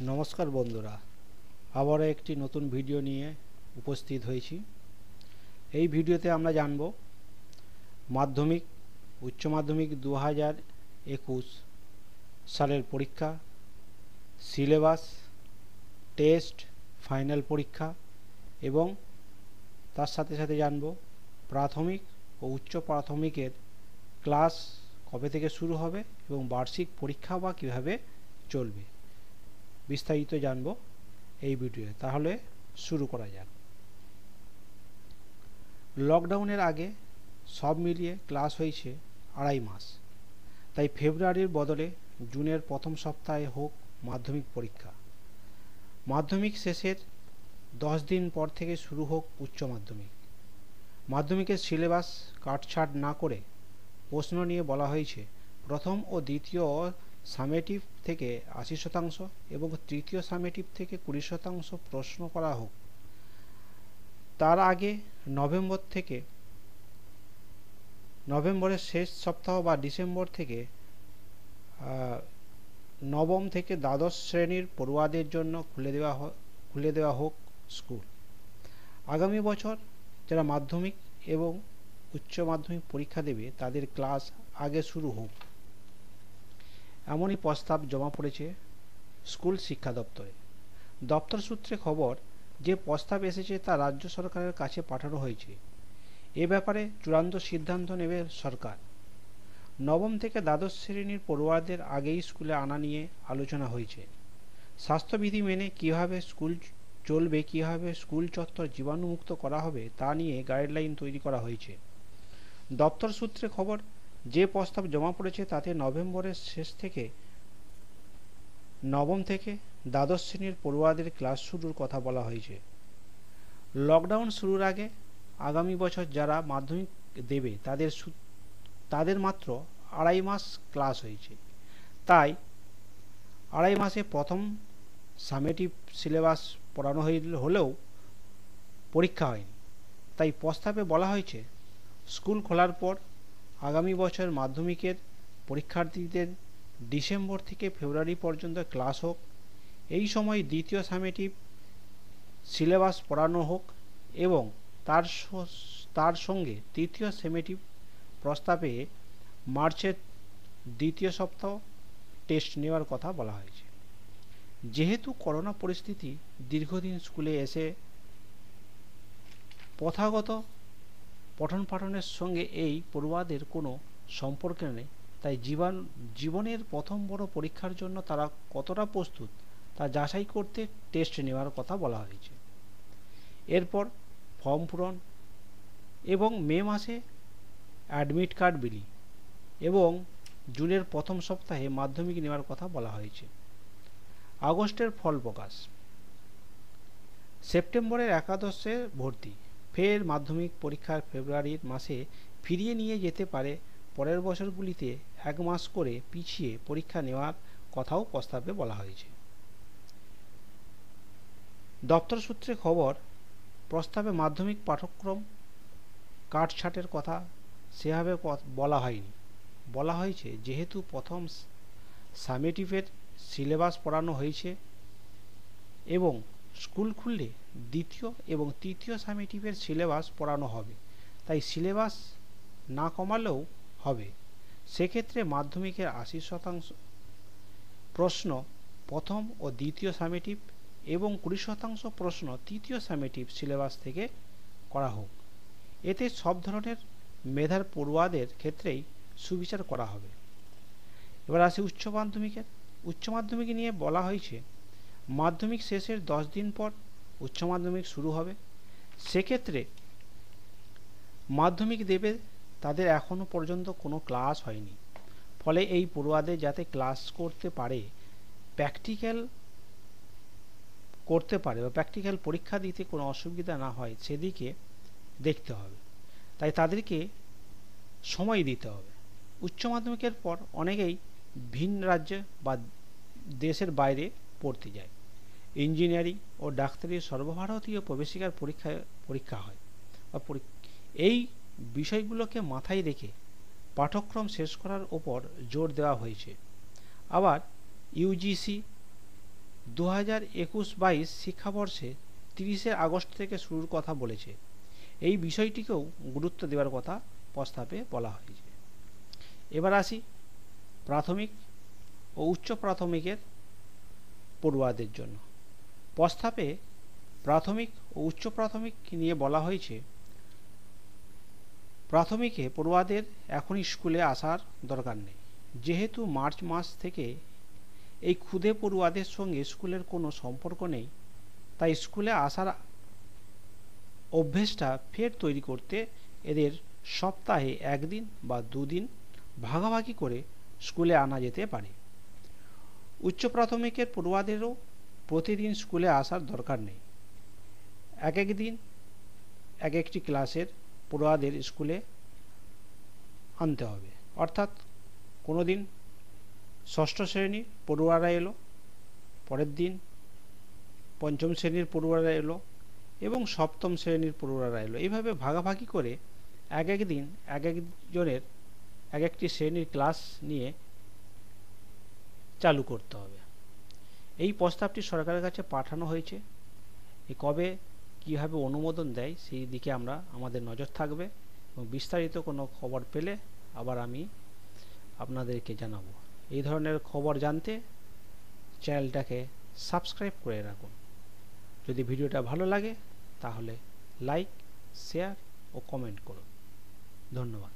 নমস্কার বন্ধুরা, আবারও একটি নতুন ভিডিও নিয়ে উপস্থিত হয়েছি। এই ভিডিওতে আমরা জানব মাধ্যমিক উচ্চ মাধ্যমিক 2021 সালের পরীক্ষা, সিলেবাস, টেস্ট, ফাইনাল পরীক্ষা এবং তার সাথে সাথে জানব প্রাথমিক ও উচ্চ প্রাথমিকের ক্লাস কবে থেকে শুরু হবে এবং বার্ষিক পরীক্ষা বা কীভাবে চলবে, বিস্তারিত জানব এই ভিডিওতে। তাহলে শুরু করা যাক। লকডাউনের আগে সব মিলিয়ে ক্লাস হয়েছে 2.5 মাস, তাই ফেব্রুয়ারির বদলে জুনের প্রথম সপ্তাহে হোক মাধ্যমিক পরীক্ষা। মাধ্যমিক শেষের 10 দিন পর থেকে শুরু হোক উচ্চ মাধ্যমিক। মাধ্যমিকের সিলেবাস কাটছাঁট না করে প্রশ্ন নিয়ে বলা হয়েছে প্রথম ও দ্বিতীয় সামেটিভ থেকে 80% এবং তৃতীয় সামেটিভ থেকে 20% প্রশ্ন করা হোক। তার আগে নভেম্বরের শেষ সপ্তাহ বা ডিসেম্বর থেকে নবম থেকে দ্বাদশ শ্রেণীর পড়ুয়াদের জন্য খুলে দেওয়া হোক স্কুল। আগামী বছর যারা মাধ্যমিক এবং উচ্চ মাধ্যমিক পরীক্ষা দেবে তাদের ক্লাস আগে শুরু হোক, এমনই প্রস্তাব জমা পড়েছে স্কুল শিক্ষা দপ্তরে। দপ্তর সূত্রে খবর, যে প্রস্তাব এসেছে তা রাজ্য সরকারের কাছে পাঠানো হয়েছে। এ ব্যাপারে চূড়ান্ত সিদ্ধান্ত নেবে সরকার। নবম থেকে দ্বাদশ শ্রেণীর পড়ুয়াদের আগেই স্কুলে আনা নিয়ে আলোচনা হয়েছে। স্বাস্থ্যবিধি মেনে কীভাবে স্কুল চলবে, কীভাবে স্কুল চত্বর জীবাণুমুক্ত করা হবে তা নিয়ে গাইডলাইন তৈরি করা হয়েছে। দপ্তর সূত্রে খবর, যে প্রস্তাব জমা পড়েছে তাতে নভেম্বরের শেষ থেকে নবম থেকে দ্বাদশ শ্রেণীর পড়ুয়াদের ক্লাস শুরুর কথা বলা হয়েছে। লকডাউন শুরুর আগে আগামী বছর যারা মাধ্যমিক দেবে তাদের মাত্র 2.5 মাস ক্লাস হয়েছে, তাই 2.5 মাসে প্রথম সামেটিভ সিলেবাস পড়ানো হলেও পরীক্ষা হয়নি। তাই প্রস্তাবে বলা হয়েছে স্কুল খোলার পর আগামী বছর মাধ্যমিকের পরীক্ষার্থীদের ডিসেম্বর থেকে ফেব্রুয়ারি পর্যন্ত ক্লাস হোক। এই সময় দ্বিতীয় সামেটিভ সিলেবাস পড়ানো হোক এবং তার সঙ্গে তৃতীয় সামেটিভ প্রস্তাবে মার্চের দ্বিতীয় সপ্তাহ টেস্ট নেওয়ার কথা বলা হয়েছে। যেহেতু করোনা পরিস্থিতি দীর্ঘদিন স্কুলে এসে প্রথাগত পঠন পাঠনের সঙ্গে এই পড়ুয়াদের কোনো সম্পর্ক নেই, তাই জীবনের প্রথম বড় পরীক্ষার জন্য তারা কতটা প্রস্তুত তা যাচাই করতে টেস্ট নেওয়ার কথা বলা হয়েছে। এরপর ফর্ম পূরণ এবং মে মাসে অ্যাডমিট কার্ড বিলি এবং জুনের প্রথম সপ্তাহে মাধ্যমিক নেওয়ার কথা বলা হয়েছে। আগস্টের ফল প্রকাশ, সেপ্টেম্বরের একাদশে ভর্তি, ফের মাধ্যমিক পরীক্ষার ফেব্রুয়ারির মাসে ফিরিয়ে নিয়ে যেতে পারে। পরের বছরগুলিতে 1 মাস করে পিছিয়ে পরীক্ষা নেওয়ার কথাও প্রস্তাবে বলা হয়েছে। দপ্তর সূত্রে খবর, প্রস্তাবে মাধ্যমিক পাঠ্যক্রম কাটছাঁটের কথা সেভাবে বলা হয়নি। বলা হয়েছে যেহেতু প্রথম সামেটিভের সিলেবাস পড়ানো হয়েছে এবং স্কুল খুললে দ্বিতীয় এবং তৃতীয় সামেটিভের সিলেবাস পড়ানো হবে, তাই সিলেবাস না কমালেও হবে। সেক্ষেত্রে মাধ্যমিকের 80% প্রশ্ন প্রথম ও দ্বিতীয় সামেটিভ এবং 20% প্রশ্ন তৃতীয় সামেটিভ সিলেবাস থেকে করা হোক। এতে সব ধরনের মেধার পড়ুয়াদের ক্ষেত্রেই সুবিচার করা হবে। এবার আসি উচ্চ মাধ্যমিক নিয়ে বলা হয়েছে মাধ্যমিক শেষের 10 দিন পর উচ্চ মাধ্যমিক শুরু হবে। সেক্ষেত্রে মাধ্যমিক দেবে তাদের এখনও পর্যন্ত কোনো ক্লাস হয়নি, ফলে এই পড়ুয়াদের যাতে ক্লাস করতে পারে, বা প্র্যাকটিক্যাল পরীক্ষা দিতে কোনো অসুবিধা না হয় সেদিকে দেখতে হবে, তাই তাদেরকে সময় দিতে হবে। উচ্চ মাধ্যমিকের পর অনেকেই ভিন রাজ্যে বা দেশের বাইরে পড়তে যায়। ইঞ্জিনিয়ারিং ও ডাক্তারির সর্বভারতীয় প্রবেশিকার পরীক্ষা হয় বা এই বিষয়গুলোকে মাথায় রেখে পাঠ্যক্রম শেষ করার ওপর জোর দেওয়া হয়েছে। আবার ইউজিসি 2021-22 শিক্ষাবর্ষে 30শে আগস্ট থেকে শুরুর কথা বলেছে। এই বিষয়টিকেও গুরুত্ব দেওয়ার কথা প্রস্তাবে বলা হয়েছে। এবার আসি প্রাথমিক ও উচ্চ প্রাথমিকের পড়ুয়াদের জন্য। প্রস্তাবে প্রাথমিক ও উচ্চ প্রাথমিক নিয়ে বলা হয়েছে, প্রাথমিকে পড়ুয়াদের এখনই স্কুলে আসার দরকার নেই, যেহেতু মার্চ মাস থেকে এই ক্ষুদে পড়ুয়াদের সঙ্গে স্কুলের কোনো সম্পর্ক নেই, তাই স্কুলে আসার অভ্যেসটা ফের তৈরি করতে এদের সপ্তাহে একদিন বা দুদিন ভাগাভাগি করে স্কুলে আনা যেতে পারে। উচ্চ প্রাথমিকের পড়ুয়াদেরও প্রতিদিন স্কুলে আসার দরকার নেই, এক এক দিন এক একটি ক্লাসের পড়ুয়াদের স্কুলে আনতে হবে। অর্থাৎ কোনো দিন ষষ্ঠ শ্রেণীর পড়ুয়ারা এলো, পরের দিন পঞ্চম শ্রেণীর পড়ুয়ারা এলো এবং সপ্তম শ্রেণীর পড়ুয়ারা এলো। এইভাবে ভাগাভাগি করে এক এক দিন এক একজনের এক একটি শ্রেণীর ক্লাস নিয়ে চালু করতে হবে। এই প্রস্তাবটি সরকারের কাছে পাঠানো হয়েছে। কবে কীভাবে অনুমোদন দেয় সেই দিকে আমাদের নজর থাকবে, এবং বিস্তারিত কোনো খবর পেলে আবার আমি আপনাদেরকে জানাবো। এই ধরনের খবর জানতে চ্যানেলটাকে সাবস্ক্রাইব করে রাখুন। যদি ভিডিওটা ভালো লাগে তাহলে লাইক, শেয়ার ও কমেন্ট করুন। ধন্যবাদ।